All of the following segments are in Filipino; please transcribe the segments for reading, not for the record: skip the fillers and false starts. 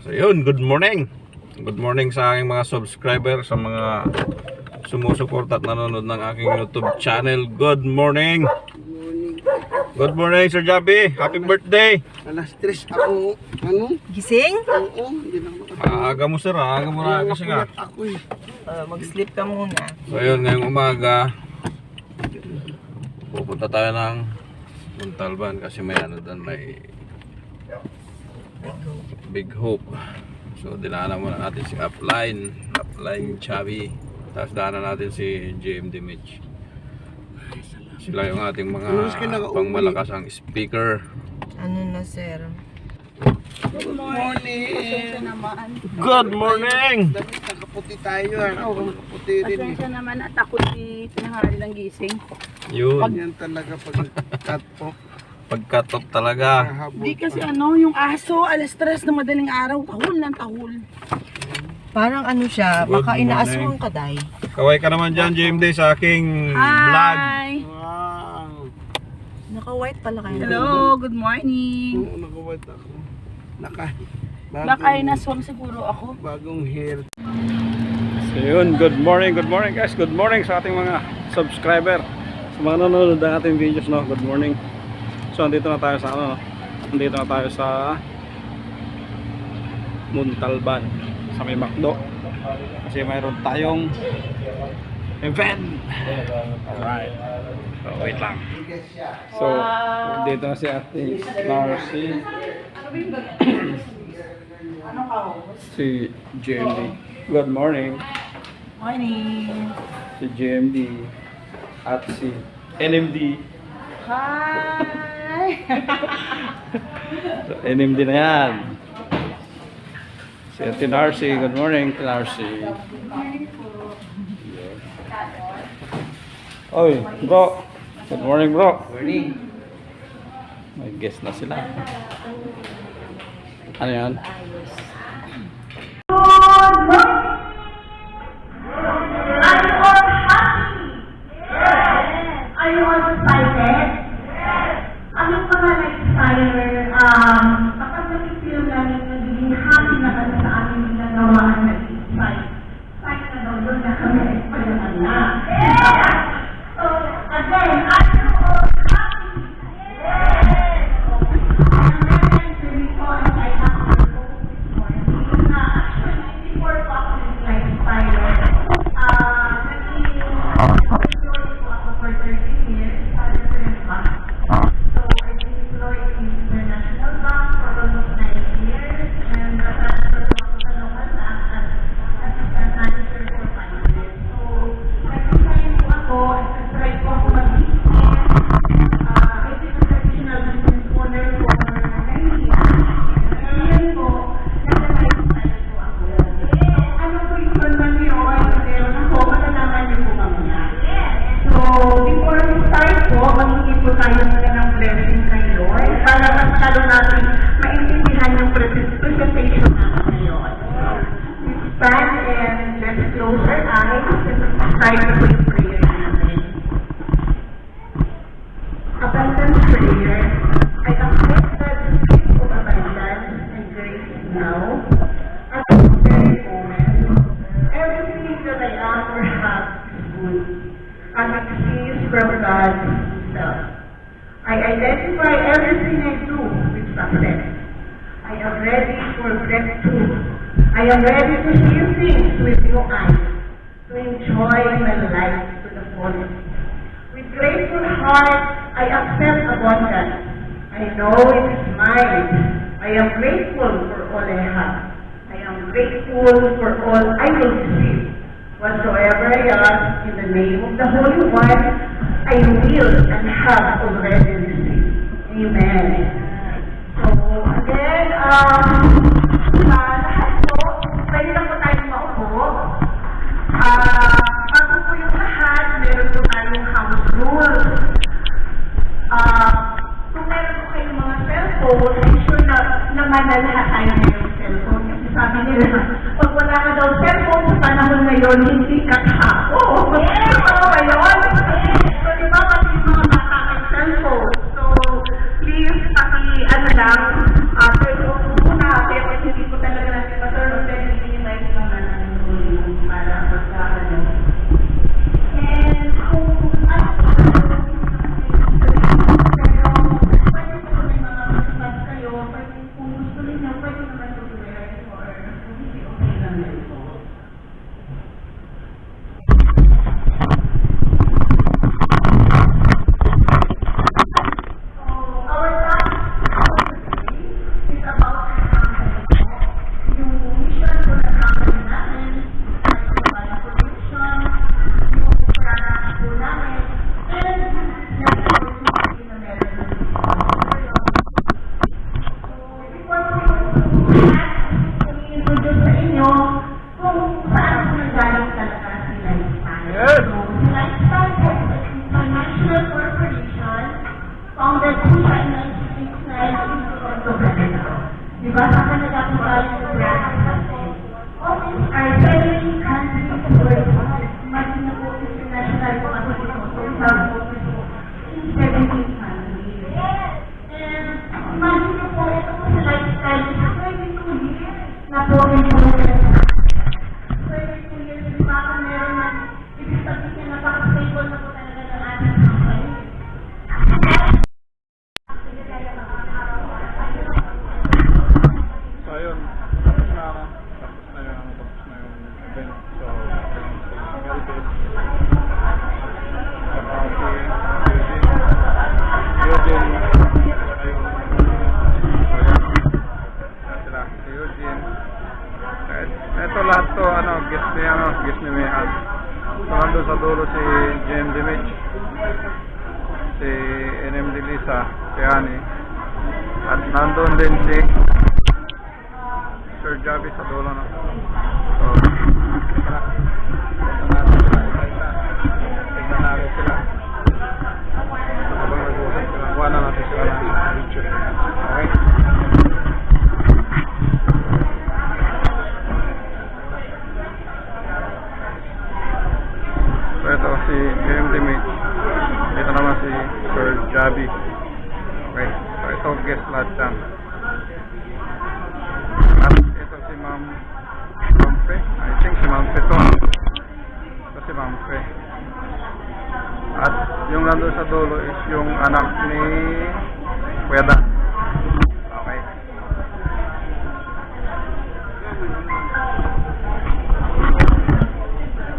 So yun, good morning. Good morning sa aking mga subscriber, sa mga sumusuporta at nanonood ng aking YouTube channel. Good morning. Good morning, Sir Javi. Happy birthday. Alas 3 ako, Gising? Oo, hindi na makatulog. Aga mo, sir. Aga mo na kasi nga. Ako eh. Mag-sleep ka muna. So yun, ngayong umaga pupunta tayo ng Montalban kasi may ano doon, may Big Hope. So dinaanan muna natin si Upline JAVY. Tapos daanan natin si GMD Mitch. Sila yung ating mga pangmalakas ang speaker. Ano na, sir? Good morning. Good morning. Dapat nakaputi tayo. Nakaputi rin. Pasensya naman at ako si tinanghali ng gising. Yun. Yan talaga pag-cut po. Pagkatok talaga. Di kasi yung aso, alas 3 na madaling araw, tahol ng tahol. Parang ano siya, Good baka morning. inaaswang ka, day. Kaway ka naman dyan, GMD, sa aking vlog. Hi! Wow. Naka-white pala kayo. Hello, good morning. Oo, nakawat ako. Baka ay naswang siguro ako. Bagong hair. So yun, good morning guys. Good morning sa ating mga subscriber. Sa mga nanonood ng ating videos, no? Good morning. So andito na tayo sa ano, andito na tayo sa Montalban, sa may McDo. Kasi mayroon tayong event. Alright. So wait lang. So dito na si Ate Marcy. Si GMD. Good morning. Morning. Si GMD at si NMD. Hi! So, NMD na yan. Si Ate Narcy. Good morning, Ate Narcy. Oy, bro. Good morning, bro. Morning. May guest na sila. Ano yan? Are you all excited? Yes! Ano pa nga na-inspire? Kapag nag-feel namin nagiging happy na kami sa aming ginagawaan na inspire. Inspire na daw doon na kami inspire na. Yes! So, again, are you all happy? Yes! And then, sabi ko, and I have to go this morning. Na actually, before possible na-inspire, for 13 years, sa different banks. So, I've been employed in International Bank for almost 9 years, and transferred ako sa local bank as assistant manager for 5 years. So, nag-resign po ako, at nag-try po ako mag-business. I've been a traditional business owner for 9 years. Ngayon po, nag-lifestyle po ako. Anong reason man yun? Meron ako, malalaman niyo po mamaya. So, before we start po, magiging po tayo muna ng blessing kay Lord para mas lalo natin maintindihan yung presentation natin ngayon. Please stand and let's close our eyes and start po yung prayer natin. Abundance prayer. I accept that the gift of abundance and grace now, at this very moment. Everything that I ask or have is good. And it is from God Himself. I identify everything I do with success. I am ready for breakthrough. I am ready to see things with new eyes, to enjoy my life to the fullest. With grateful heart, I accept abundance. I know it is mine. I am grateful for all I have. I am grateful for all I will receive. Whatsoever I ask in the name of the Holy One, I will and have already received. Amen. So, again, lahat po, pwede lang po tayong maupo. Bago po yung lahat, meron po tayong house rules. Kung meron po kayong mga cellphone, I'm sure na lahat tayo mayroong cellphone. Kasi sabi nila, pag wala ka daw cellphone sa panahon ngayon, hindi ka tao. Totoo ba yun? So, di ba pag yung mga bata may cellphone? So, please, turn off muna. Pero hindi ko talaga diba? Saan na dapat tayo sa brand natin? Our training country world, mas na po international po kasi ito, so in 17 countries. And imagine nyo po, ito po sa lifestyle, 22 years na po rin po. 22 years, di ba? Kung meron na, ibig sabihin na napaka-stable na po talaga ng ating company. So ayun, tapos na yung event. So, ito lahat to, guest ni Mayhan. So, nandun sa dulo si GMD Mitch, si NMD Lisa, si Hani, at nandun din si Sir Javi sa dulo, no? So, tara. Punta natin sila isa-isa. Tignan natin sila. Habang nag-uusap sila, kuha na natin sila ng video. Okay? So, ito si GMD Mitch. Dito naman si Sir Javi. Okay? So, ito guest lahat yan. At ito si Ma'am Fe. I think si Ma'am Fe to. Ito si Ma'am Fe. At yung nandun sa dulo is yung anak ni Kuya Da. Okay.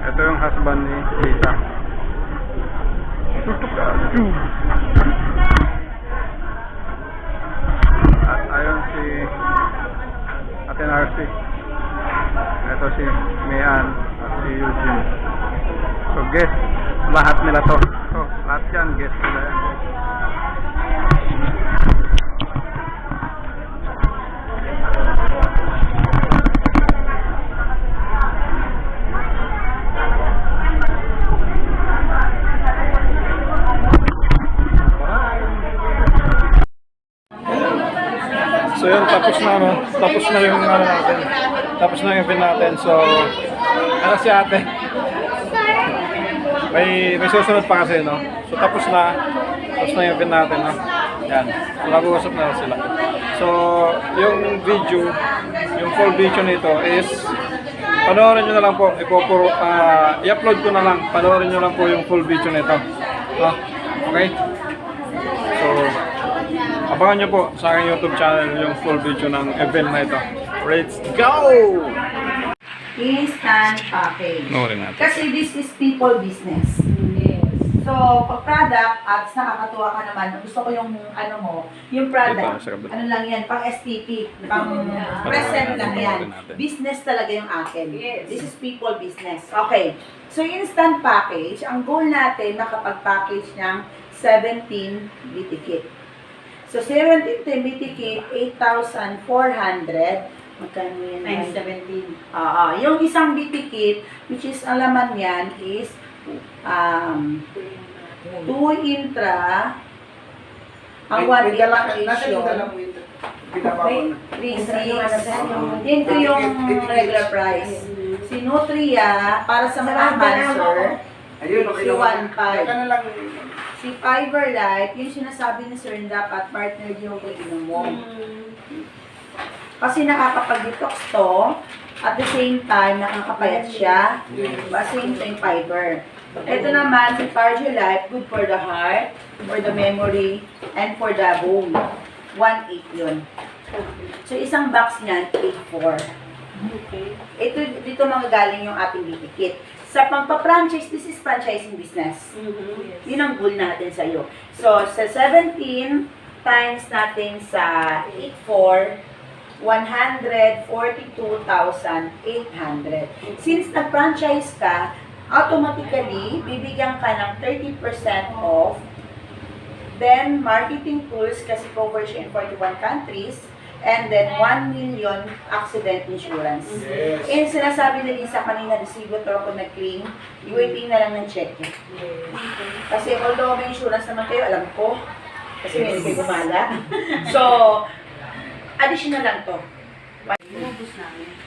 Ito yung husband ni Lisa. Tutuk ka. At ayun si Ate Narcy. Ito si Mayan at si Eugene. So guest, lahat nila to. So lahat yan, guest nila yan. So yun, tapos na no? Tapos na yung natin. Tapos na yung event natin. So, ano si ate? May susunod pa kasi, no? So tapos na yung event natin, no? Yan. Mag-uusap na sila. So, yung video, yung full video nito is panoorin nyo na lang po. I-upload ko na lang. Panoorin nyo lang po yung full video nito. No? Okay? So, abangan nyo po sa aking YouTube channel yung full video ng event na ito. Let's go! Instant package. Noorin natin. Kasi this is people business. So, pag product, at nakakatuwa ka naman, gusto ko yung ano mo, yung product, ano lang yan, pang STP, pang present lang yan. Business talaga yung akin. This is people business. Okay. So, instant package, ang goal natin, nakapag-package ng 17 BT kit. So, 17 BT kit, 8,400. Magkano yan? 917. Yung isang BT kit, which is, ang laman yan, is 2 intra, ang 1 intra, 3.6 into yung regular price. Si Nutria, para sa mga cancer, si 1.5. Si Fiber Life, yung sinasabi ni Sir, dapat partner yung inom mo. Kasi nakakapag-detox to, at the same time, nakakapayat siya. Same time fiber. Ito naman, si Fiber Life, good for the heart, for the memory, and for the bone. 1.8 yun. So, isang box niyan, 8.4. Ito, dito magagaling yung ating BT kit. Sa pagpa-franchise, this is franchising business. Yun ang goal natin sa iyo. So, sa 17 times natin sa 8.4, 142,800. Since nag-franchise ka, automatically, bibigyan ka ng 30% off. Then, marketing tools, kasi cover siya in 41 countries. And then, 1 million accident insurance. Yes. And sinasabi ni Lisa kanina, distributor ako nag-claim, i-waiting na lang ng check. Yes. Kasi although may insurance naman kayo, alam ko, kasi may gumala. So, additional lang to.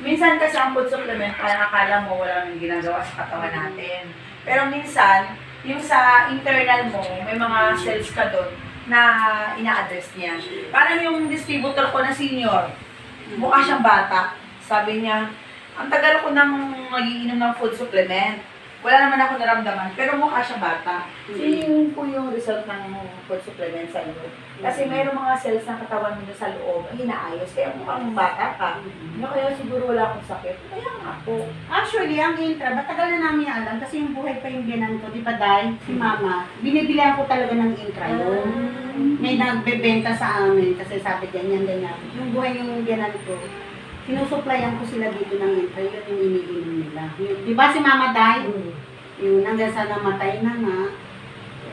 Minsan kasi ang food supplement, parang akala mo wala nang ginagawa sa katawan natin. Pero minsan, yung sa internal mo, may mga cells ka doon na ina-address niya. Parang yung distributor ko na senior, mukha siyang bata. Sabi niya, ang tagal ko nang magiinom ng food supplement. Wala naman ako naramdaman, pero mukha siyang bata. Yun po yung result ng food supplement sa iyo. Kasi mayroong mga cells ng katawan mo sa loob, hinaayos. Kaya mukhang bata ka. Kaya siguro wala akong sakit. Kaya nga po. Actually, ang intra, matagal na namin alam kasi yung buhay pa yung biyanan ko, di ba Day? Si Mama, binibilihan ko talaga ng intra yun. May nagbebenta sa amin kasi sabi ganyan. Yung buhay yung biyanan ko, sinusuplayan ko sila dito ng intra, yun yung iniinom nila. Yun, di ba si Mama Day? Yun, hanggang sa namatay na nga.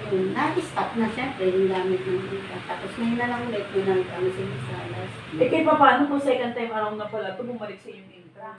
Yun, na-stop na siyempre yung gamit ng intra. Tapos ngayon na lang ulit, yun ang kami sa last. Eh, kaya paano kung second time around na pala ito, bumalik sa yung intra?